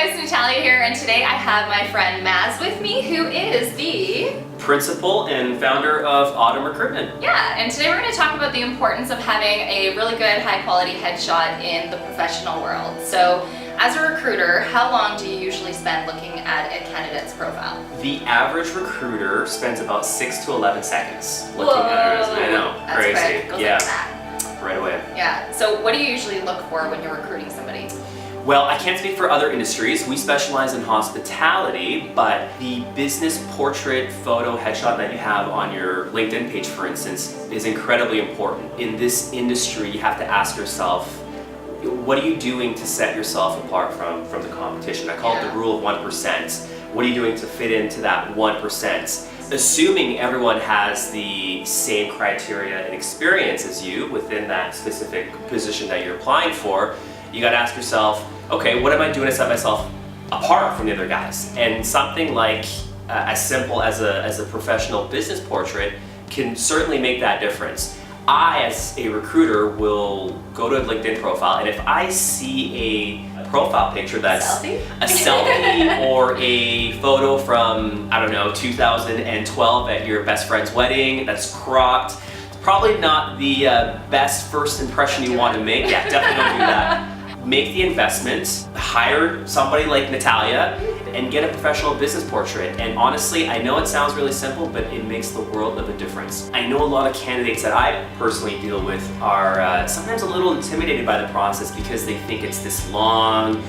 guys, Natalia here, and today I have my friend Maz with me, who is the principal and founder of Autumn Recruitment. Yeah, and today we're going to talk about the importance of having a really good high quality headshot in the professional world. So as a recruiter, how long do you usually spend looking at a candidate's profile? The average recruiter spends about 6 to 11 seconds looking at her resume. I know, That's crazy. quick. Goes Yeah, like that. right away. Yeah, so what do you usually look for when you're recruiting somebody? Well, I can't speak for other industries. We specialize in hospitality, but the business portrait photo headshot that you have on your LinkedIn page, for instance, is incredibly important. In this industry, you have to ask yourself, what are you doing to set yourself apart from the competition? I call it the rule of 1%. What are you doing to fit into that 1%? Assuming everyone has the same criteria and experience as you within that specific position that you're applying for, you gotta ask yourself, okay, what am I doing to set myself apart from the other guys? And something like as simple as a professional business portrait can certainly make that difference. I, as a recruiter, will go to a LinkedIn profile, and if I see a profile picture that's a selfie or a photo from, I don't know, 2012 at your best friend's wedding that's cropped, it's probably not the best first impression you want to make. Yeah, definitely don't do that. Make the investment, hire somebody like Natalia, and get a professional business portrait. And honestly, I know it sounds really simple, but it makes the world of a difference. I know a lot of candidates that I personally deal with are sometimes a little intimidated by the process because they think it's this long,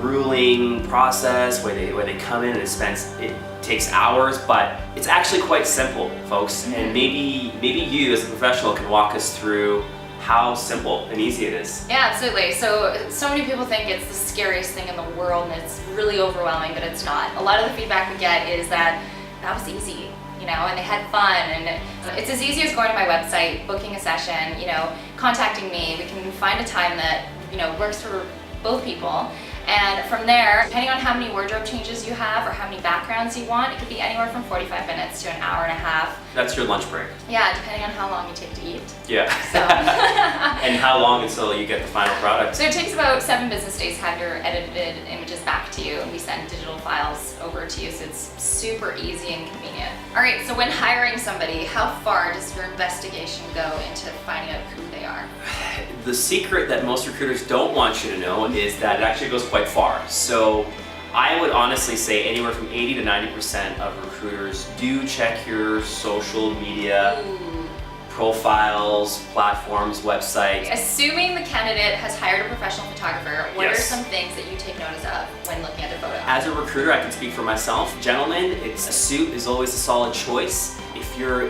grueling process where they come in and it takes hours, but it's actually quite simple, folks. And maybe you as a professional can walk us through how simple and easy it is. Yeah, absolutely. So many people think it's the scariest thing in the world and it's really overwhelming, but it's not. A lot of the feedback we get is that was easy, and they had fun, and it's as easy as going to my website, booking a session, contacting me. We can find a time that, works for both people. And from there, depending on how many wardrobe changes you have or how many backgrounds you want, it could be anywhere from 45 minutes to an hour and a half. That's your lunch break. Yeah, depending on how long you take to eat. Yeah. So. And how long until you get the final product? So it takes about 7 business days to have your edited images back to you, and we send digital files over to you, so it's super easy and convenient. All right, so when hiring somebody, how far does your investigation go into finding out who they are? The secret that most recruiters don't want you to know is that it actually goes quite far. So I would honestly say anywhere from 80 to 90% of recruiters do check your social media profiles, platforms, websites. Assuming the candidate has hired a professional photographer, what are Yes. some things that you take notice of when looking at their photo? As a recruiter, I can speak for myself. Gentlemen, a suit is always a solid choice. If you're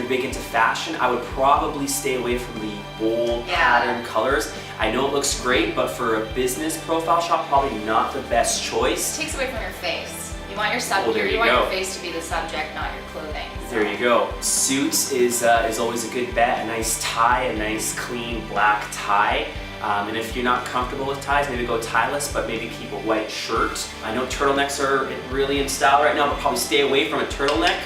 big into fashion, I would probably stay away from the bold pattern colors. I know it looks great, but for a business profile shot, probably not the best choice. It takes away from your face. You want your you want go. your face to be the subject, not your clothing. So. There you go. Suits is always a good bet. A nice tie, a nice clean black tie. And if you're not comfortable with ties, maybe go tieless, but maybe keep a white shirt. I know turtlenecks are really in style right now, but probably stay away from a turtleneck.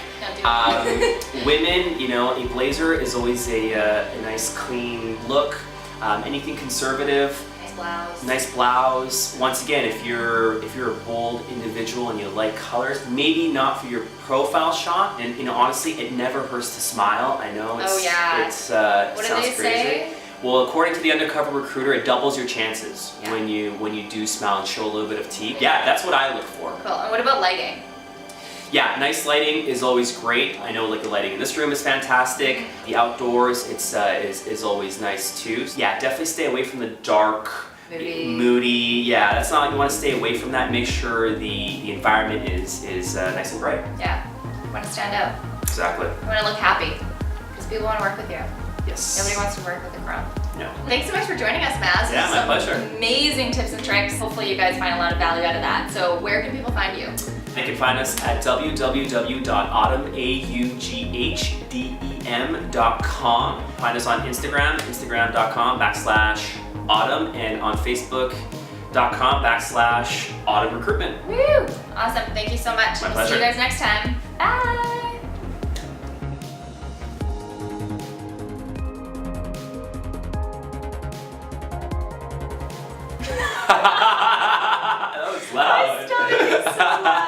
Women, a blazer is always a nice clean look. Anything conservative. Nice blouse. Once again, if you're a bold individual and you like colors, maybe not for your profile shot. And honestly, it never hurts to smile. I know What sounds did they crazy. say? Well, according to the Undercover Recruiter, it doubles your chances when you do smile and show a little bit of teeth. Yeah, that's what I look for. Cool. And what about lighting? Yeah, nice lighting is always great. I know the lighting in this room is fantastic. The outdoors, is always nice too. Yeah, definitely stay away from the dark, moody. Yeah, that's not, you want to stay away from that. Make sure the environment is nice and bright. Yeah, you want to stand out. Exactly. You want to look happy, because people want to work with you. Yes. Nobody wants to work with a crumb. No. Thanks so much for joining us, Maz. Yeah, my pleasure. Amazing tips and tricks. Hopefully you guys find a lot of value out of that. So where can people find you? They can find us at www.autumn.com. Find us on Instagram, instagram.com/autumn, and on facebook.com/autumn recruitment. Woo! Awesome. Thank you so much. My We'll pleasure. see you guys next time. Bye! Ha ha ha ha ha! you so much.